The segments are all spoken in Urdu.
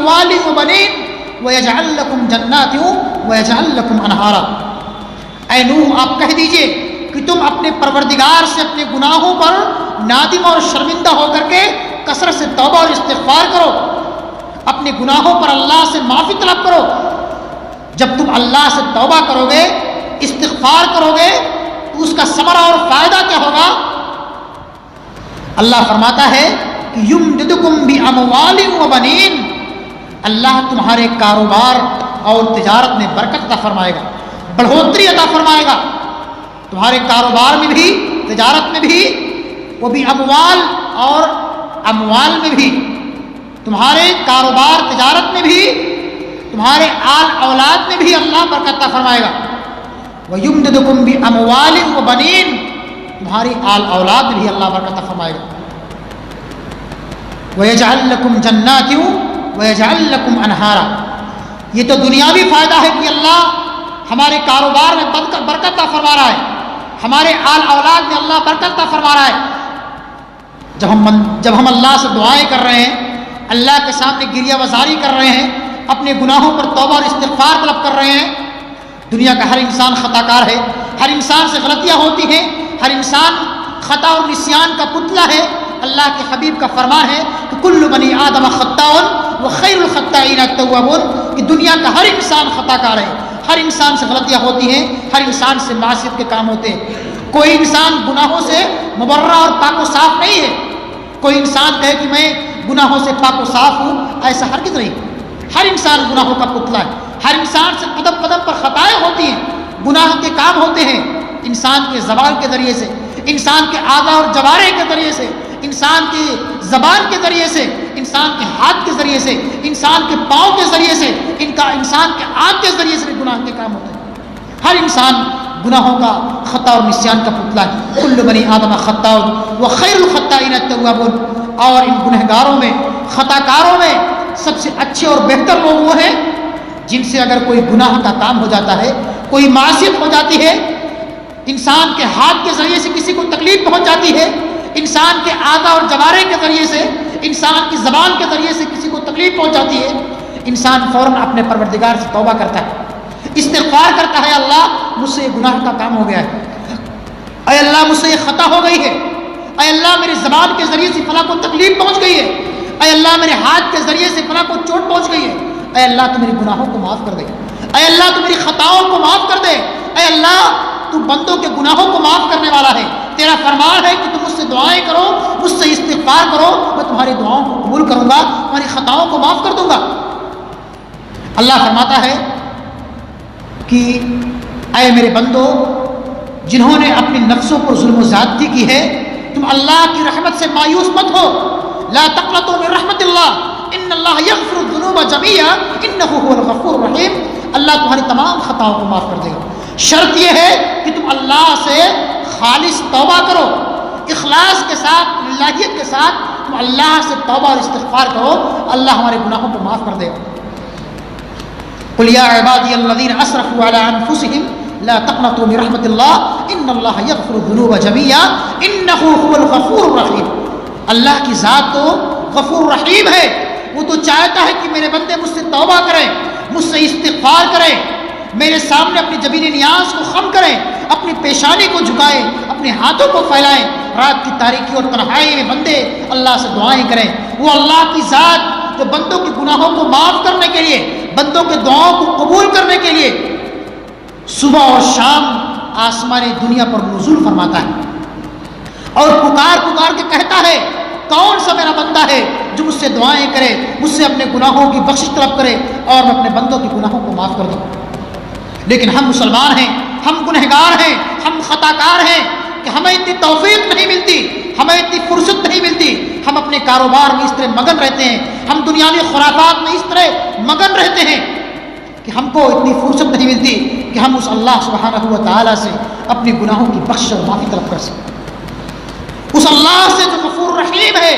بأموال وبنين ويجعل لكم جنات ويجعل لكم انہارا۔ اے نوح آپ کہہ دیجئے کہ تم اپنے پروردگار سے اپنے گناہوں پر نادم اور شرمندہ ہو کر کے کثرت سے توبہ اور استغفار کرو، اپنے گناہوں پر اللہ سے معافی طلب کرو۔ جب تم اللہ سے توبہ کرو گے، استغفار کرو گے، تو اس کا ثمرہ اور فائدہ کیا ہوگا؟ اللہ فرماتا ہے کہ یمددکم باموال وبنین، اللہ تمہارے کاروبار اور تجارت میں برکت عطا فرمائے گا، بڑھوتری عطا فرمائے گا، تمہارے کاروبار میں بھی، تجارت میں بھی، وہ بھی اموال اور اموال میں بھی، تمہارے کاروبار تجارت میں بھی، تمہارے آل اولاد میں بھی اللہ برکت عطا فرمائے گا۔ وَيُمْدِدُكُمْ بِأَمْوَالٍ وَبَنِينَ، تمہاری آل اولاد میں بھی اللہ برکت عطا فرمائے گا۔ وَيَجْعَلْ لَكُمْ جَنَّاتٍ وَيَجْعَلْ لَكُمْ أَنْهَارًا، یہ تو دنیاوی فائدہ ہے کہ اللہ ہمارے کاروبار میں برکت عطا فرما رہا ہے، ہمارے آل اولاد میں اللہ برکت عطا فرما رہا ہے۔ جب ہم اللہ سے دعائیں کر رہے ہیں، اللہ کے سامنے گریہ وزاری کر رہے ہیں، اپنے گناہوں پر توبہ اور استغفار طلب کر رہے ہیں۔ دنیا کا ہر انسان خطا کار ہے، ہر انسان سے غلطیاں ہوتی ہیں، ہر انسان خطا اور نسیان کا پتلا ہے۔ اللہ کے حبیب کا فرمان ہے کہ کل بنی آدم خطاء وخیر الخطائین التوابون، کہ دنیا کا ہر انسان خطا کار ہے، ہر انسان سے غلطیاں ہوتی ہیں، ہر انسان سے معصیت کے کام ہوتے ہیں۔ کوئی انسان گناہوں سے مبرہ اور پاک و صاف نہیں ہے۔ کوئی انسان کہے کہ میں گناہوں سے پاک و صاف ہوں، ایسا ہرگز نہیں۔ ہر انسان گناہوں کا پتلا ہے، ہر انسان سے قدم قدم پر خطائیں ہوتی ہیں، گناہ کے کام ہوتے ہیں، انسان کے زبان کے ذریعے سے، انسان کے اعضاء اور جوارح کے ذریعے سے، انسان کی زبان کے ذریعے سے، انسان کے ہاتھ کے ذریعے سے، انسان کے پاؤں کے ذریعے سے، انسان کے آنکھ کے ذریعے سے گناہ کے کام ہوتے ہیں۔ ہر انسان گناہوں کا خطا اور نسیان کا پتلا ہے۔ کل بنی آدم خطاء وخیر الخطائین التوابون، اور ان گنہگاروں میں، خطا کاروں میں سب سے اچھے اور بہتر لوگ وہ ہیں جن سے اگر کوئی گناہ کا کام ہو جاتا ہے، کوئی معصیت ہو جاتی ہے، انسان کے ہاتھ کے ذریعے سے کسی کو تکلیف پہنچ جاتی ہے، انسان کے اعضاء اور جوارح کے ذریعے سے، انسان کی زبان کے ذریعے سے کسی کو تکلیف پہنچ جاتی ہے، انسان فوراً اپنے پروردگار سے توبہ کرتا ہے، استغفار کرتا ہے، اللہ مجھ سے یہ گناہ کا کام ہو گیا ہے، اے اللہ مجھ سے یہ خطا ہو گئی ہے، اے اللہ میری زبان کے ذریعے سے فلاں کو تکلیف پہنچ گئی ہے، اے اللہ میرے ہاتھ کے ذریعے سے فلاں کو چوٹ پہنچ گئی ہے، اے اللہ تو میری گناہوں کو معاف کر دے، اے اللہ تو میری خطاؤں کو معاف کر دے، اے اللہ تو بندوں کے گناہوں کو معاف کرنے والا ہے، تیرا فرمان ہے کہ تم مجھ سے دعائیں کرو، مجھ سے استغفار کرو، میں تمہاری دعاؤں کو قبول کروں گا، تمہاری خطاؤں کو معاف کر دوں گا۔ اللہ فرماتا ہے کہ اے میرے بندو، جنہوں نے اپنی نفسوں پر ظلم و زیادتی کی ہے، تم اللہ کی رحمت سے مایوس مت ہو، لا تقنطوا من رحمت اللہ ان اللہ یغفر الذنوب جميعا انہ هو الغفور الرحیم، اللہ تمہاری تمام خطاؤں کو معاف کر دے گا۔ شرط یہ ہے کہ تم اللہ سے خالص توبہ کرو، اخلاص کے ساتھ، للہیت کے ساتھ تم اللہ سے توبہ اور استغفار کرو، اللہ ہمارے گناہوں کو معاف کر دے گا۔ قل یا عبادی الذین اسرفوا علی انفسهم لا تقنطوا من رحمت اللہ ان اللہ یغفر الذنوب جميعا انہ هو الغفور الرحیم، اللہ کی ذات تو غفور رحیم ہے، وہ تو چاہتا ہے کہ میرے بندے مجھ سے توبہ کریں، مجھ سے استغفار کریں، میرے سامنے اپنی جبین نیاز کو خم کریں، اپنی پیشانی کو جھکائیں، اپنے ہاتھوں کو پھیلائیں، رات کی تاریکی اور تنہائی میں بندے اللہ سے دعائیں کریں۔ وہ اللہ کی ذات جو بندوں کے گناہوں کو معاف کرنے کے لیے، بندوں کے دعاؤں کو قبول کرنے کے لیے صبح اور شام آسمان دنیا پر نزول فرماتا ہے اور پکار پکار کے کہتا ہے کون سا میرا بندہ ہے جو مجھ سے دعائیں کرے، مجھ سے اپنے گناہوں کی بخشش طلب کرے اور میں اپنے بندوں کے گناہوں کو معاف کر دوں۔ لیکن ہم مسلمان ہیں، ہم گنہگار ہیں، ہم خطا کار ہیں کہ ہمیں اتنی توفیق نہیں ملتی، ہمیں اتنی فرصت نہیں ملتی، ہم اپنے کاروبار میں اس طرح مگن رہتے ہیں، ہم دنیاوی خرافات میں اس طرح مگن رہتے ہیں کہ ہم کو اتنی فرصت نہیں ملتی کہ ہم اس اللہ سبحانہ و تعالیٰ سے اپنے گناہوں کی بخشش اور معافی طلب کر سکیں، اس اللہ سے جو غفور رحیم ہے،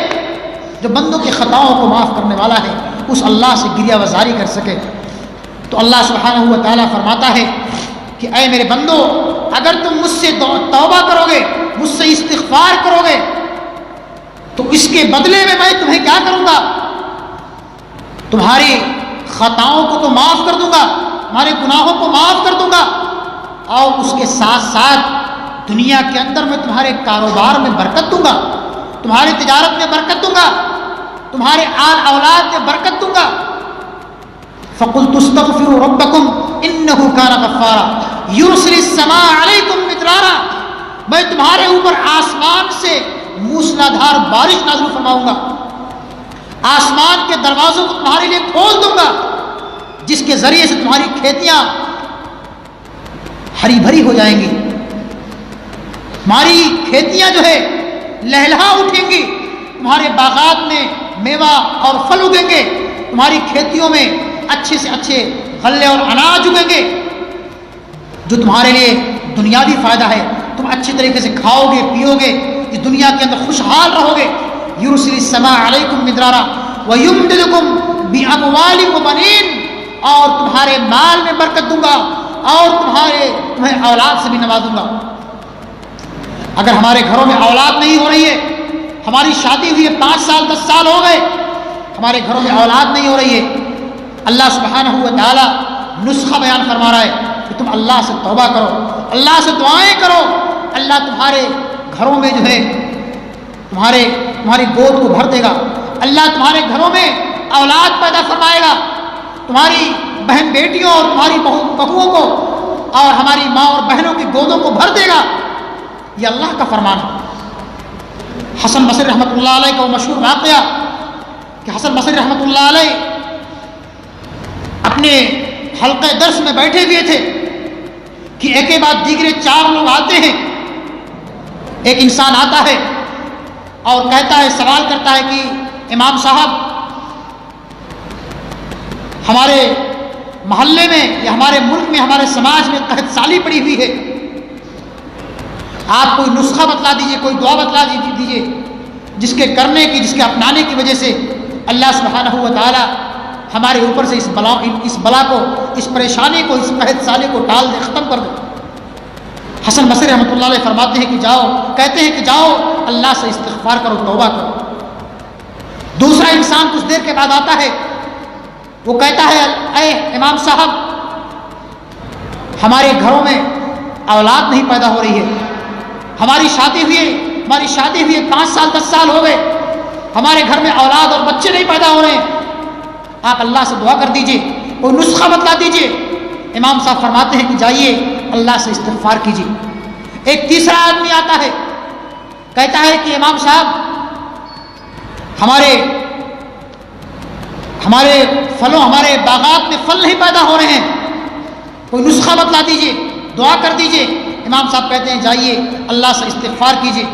جو بندوں کی خطاؤں کو معاف کرنے والا ہے، اس اللہ سے گریہ وزاری کر سکے۔ تو اللہ سبحانہ و تعالیٰ فرماتا ہے کہ اے میرے بندو، اگر تم مجھ سے توبہ کرو گے، مجھ سے استغفار کرو گے، تو اس کے بدلے میں تمہیں کیا کروں گا؟ تمہاری خطاؤں کو تو معاف کر دوں گا، تمہارے گناہوں کو معاف کر دوں گا، اور اس کے ساتھ ساتھ دنیا کے اندر میں تمہارے کاروبار میں برکت دوں گا، تمہاری تجارت میں برکت دوں گا، تمہارے آل اولاد میں برکت دوں گا۔ فَقُلْتُ اسْتَغْفِرُوا رَبَّكُمْ إِنَّهُ كَانَ غَفَّارًا يُرْسِلِ السَّمَاءَ عَلَيْكُمْ مِدْرَارًا، میں تمہارے اوپر آسمان سے موسلادھار بارش نازل فرماؤں گا، آسمان کے دروازوں کو تمہارے لیے کھول دوں گا، جس کے ذریعے سے تمہاری کھیتیاں ہری بھری ہو جائیں گی، تمہاری کھیتیاں جو ہے لہلہا اٹھیں گی، تمہارے باغات میں میوہ اور پھل اگیں گے، تمہاری کھیتیوں میں اچھے سے اچھے غلے اور اناج اگیں گے، جو تمہارے لیے دنیاوی فائدہ ہے، تم اچھے طریقے سے کھاؤ گے پیو گے، اس دنیا کے اندر خوشحال رہو گے۔ یرسل السماء علیکم مدرارا ویمددکم باموال وبنین، اور تمہارے مال میں برکت دوں گا اور تمہیں اولاد سے بھی نوازوں گا۔ اگر ہمارے گھروں میں اولاد نہیں ہو رہی ہے، ہماری شادی ہوئی ہے 5 سال 10 سال ہو گئے، ہمارے گھروں میں اولاد نہیں ہو رہی ہے، اللہ سبحانہ و تعالی نسخہ بیان فرما رہا ہے کہ تم اللہ سے توبہ کرو، اللہ سے دعائیں کرو، اللہ تمہارے گھروں میں جو ہے تمہاری گود کو بھر دے گا، اللہ تمہارے گھروں میں اولاد پیدا فرمائے گا، تمہاری بہن بیٹیوں اور تمہاری بہوؤں کو اور ہماری ماں اور بہنوں کی گودوں کو بھر دے گا۔ یہ اللہ کا فرمان ہے۔ حسن بصری رحمۃ اللہ علیہ کا وہ مشہور واقعہ کہ حسن بصری رحمۃ اللہ علیہ اپنے حلقہ درس میں بیٹھے ہوئے تھے کہ ایک کے بعد دیگرے 4 لوگ آتے ہیں، ایک انسان آتا ہے اور کہتا ہے، سوال کرتا ہے کہ امام صاحب، ہمارے محلے میں یا ہمارے ملک میں ہمارے سماج میں قحط سالی پڑی ہوئی ہے، آپ کوئی نسخہ بتلا دیجئے، کوئی دعا بتلا دیجئے جس کے کرنے کی، جس کے اپنانے کی وجہ سے اللہ سبحانہ و تعالی ہمارے اوپر سے اس بلا کو، اس پریشانی کو، اس قحط سالی کو ٹال دے، ختم کر دے۔ حسن بصری رحمۃ اللہ علیہ فرماتے ہیں کہ کہتے ہیں کہ جاؤ اللہ سے استغفار کرو، توبہ کرو۔ دوسرا انسان کچھ دیر کے بعد آتا ہے، وہ کہتا ہے، اے امام صاحب، ہمارے گھروں میں اولاد نہیں پیدا ہو رہی ہے، ہماری شادی ہوئی 5 سال 10 سال ہو گئے، ہمارے گھر میں اولاد اور بچے نہیں پیدا ہو رہے ہیں، آپ اللہ سے دعا کر دیجئے، کوئی نسخہ بتلا دیجئے۔ امام صاحب فرماتے ہیں کہ جائیے اللہ سے استغفار کیجئے۔ ایک تیسرا آدمی آتا ہے، کہتا ہے کہ امام صاحب، ہمارے باغات میں پھل نہیں پیدا ہو رہے ہیں، کوئی نسخہ بتلا دیجئے، دعا کر دیجئے۔ امام صاحب کہتے ہیں جائیے اللہ سے استغفار کیجئے۔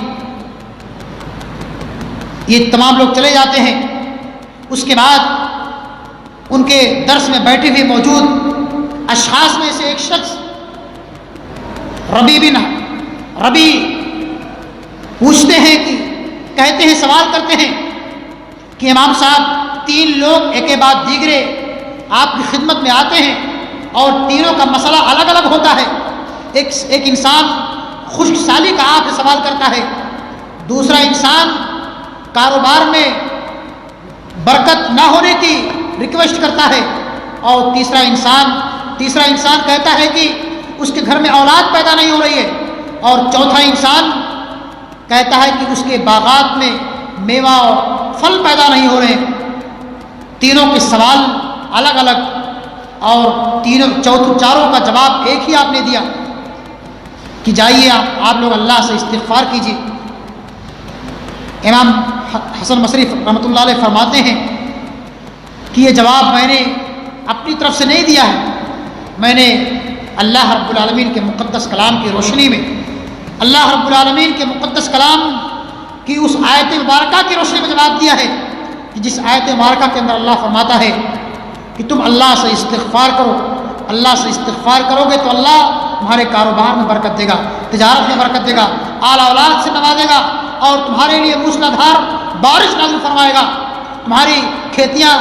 یہ تمام لوگ چلے جاتے ہیں۔ اس کے بعد ان کے درس میں بیٹھے ہوئے موجود اشخاص میں سے ایک شخص ربی پوچھتے ہیں کہتے ہیں، سوال کرتے ہیں کہ امام صاحب، 3 لوگ ایک کے بعد دیگرے آپ کی خدمت میں آتے ہیں اور تینوں کا مسئلہ الگ الگ ہوتا ہے۔ ایک انسان خشک سالی کا آپ سے سوال کرتا ہے، دوسرا انسان کاروبار میں برکت نہ ہونے کی ریکویسٹ کرتا ہے، اور تیسرا انسان کہتا ہے کہ اس کے گھر میں اولاد پیدا نہیں ہو رہی ہے، اور چوتھا انسان کہتا ہے کہ اس کے باغات میں میوہ اور پھل پیدا نہیں ہو رہے ہیں۔ تینوں کے سوال الگ الگ، اور چاروں کا جواب ایک ہی آپ نے دیا کہ جائیے آپ لوگ اللہ سے استغفار کیجیے۔ امام حسن بصری رحمۃ اللہ علیہ فرماتے ہیں کہ یہ جواب میں نے اپنی طرف سے نہیں دیا ہے، میں نے اللہ رب العالمین کے مقدس کلام کی روشنی میں، اللہ رب العالمین کے مقدس کلام کی اس آیت مبارکہ کی روشنی میں جواب دیا ہے کہ جس آیت مبارکہ کے اندر اللہ فرماتا ہے کہ تم اللہ سے استغفار کرو، اللہ سے استغفار کرو گے تو اللہ تمہارے کاروبار میں برکت دے گا، تجارت میں برکت دے گا، آل اولاد سے نوازے گا، اور تمہارے لیے موسلادھار بارش نازل فرمائے گا، تمہاری کھیتیاں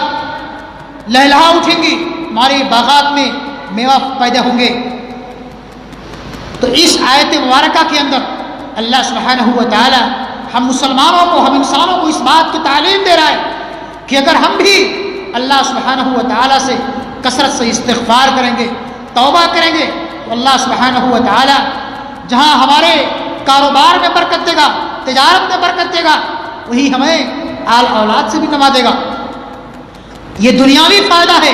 لہلہا اٹھیں گی، تمہارے باغات میں میوہ پیدا ہوں گے۔ تو اس آیت مبارکہ کے اندر اللہ سبحانہ و تعالی ہم مسلمانوں کو، ہم انسانوں کو اس بات کی تعلیم دے رہا ہے کہ اگر ہم بھی اللہ سبحانہ و تعالیٰ سے کثرت سے استغفار کریں گے، توبہ کریں گے، تو اللہ سبحانہ و تعالیٰ جہاں ہمارے کاروبار میں برکت دے گا، تجارت میں برکت دے گا، وہی ہمیں آل اولاد سے بھی نوازے گا۔ یہ دنیاوی فائدہ ہے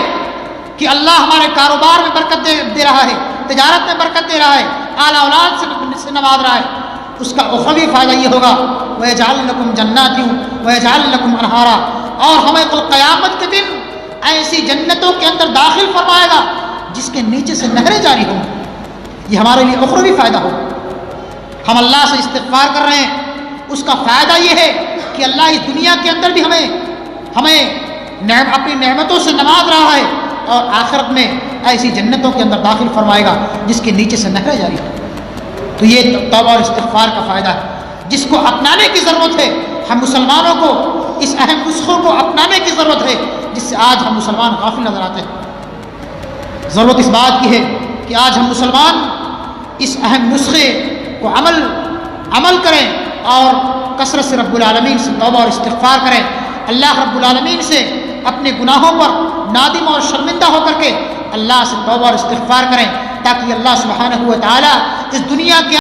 کہ اللہ ہمارے کاروبار میں برکت دے رہا ہے، تجارت میں برکت دے رہا ہے، آل اولاد سے نواز رہا ہے۔ اس کا اخروی فائدہ یہ ہوگا وَيَجْعَلْ لَكُمْ جَنَّاتٍ وَيَجْعَلْ لَكُمْ أَنْهَارًا، اور ہمیں کل قیامت کے دن ایسی جنتوں کے اندر داخل فرمائے گا جس کے نیچے سے نہریں جاری ہوں۔ یہ ہمارے لیے اخروی فائدہ ہو۔ ہم اللہ سے استغفار کر رہے ہیں، اس کا فائدہ یہ ہے کہ اللہ اس دنیا کے اندر بھی ہمیں اپنی نعمتوں سے نواز رہا ہے، اور آخرت میں ایسی جنتوں کے اندر داخل فرمائے گا جس کے نیچے سے نہریں جاری ہوں۔ تو یہ توبہ اور استغفار کا فائدہ ہے جس کو اپنانے کی ضرورت ہے۔ ہم مسلمانوں کو اس اہم نسخوں کو اپنانے کی ضرورت ہے جس سے آج ہم مسلمان غافل نظر آتے ہیں۔ ضرورت اس بات کی ہے کہ آج ہم مسلمان اس اہم نسخے کو عمل کریں اور کثرت سے رب العالمین سے توبہ اور استغفار کریں۔ اللہ رب العالمین سے اپنے گناہوں پر نادم اور شرمندہ ہو کر کے اللہ سے توبہ اور استغفار کریں، تاکہ اللہ سبحانہ و تعالیٰ اس دنیا کے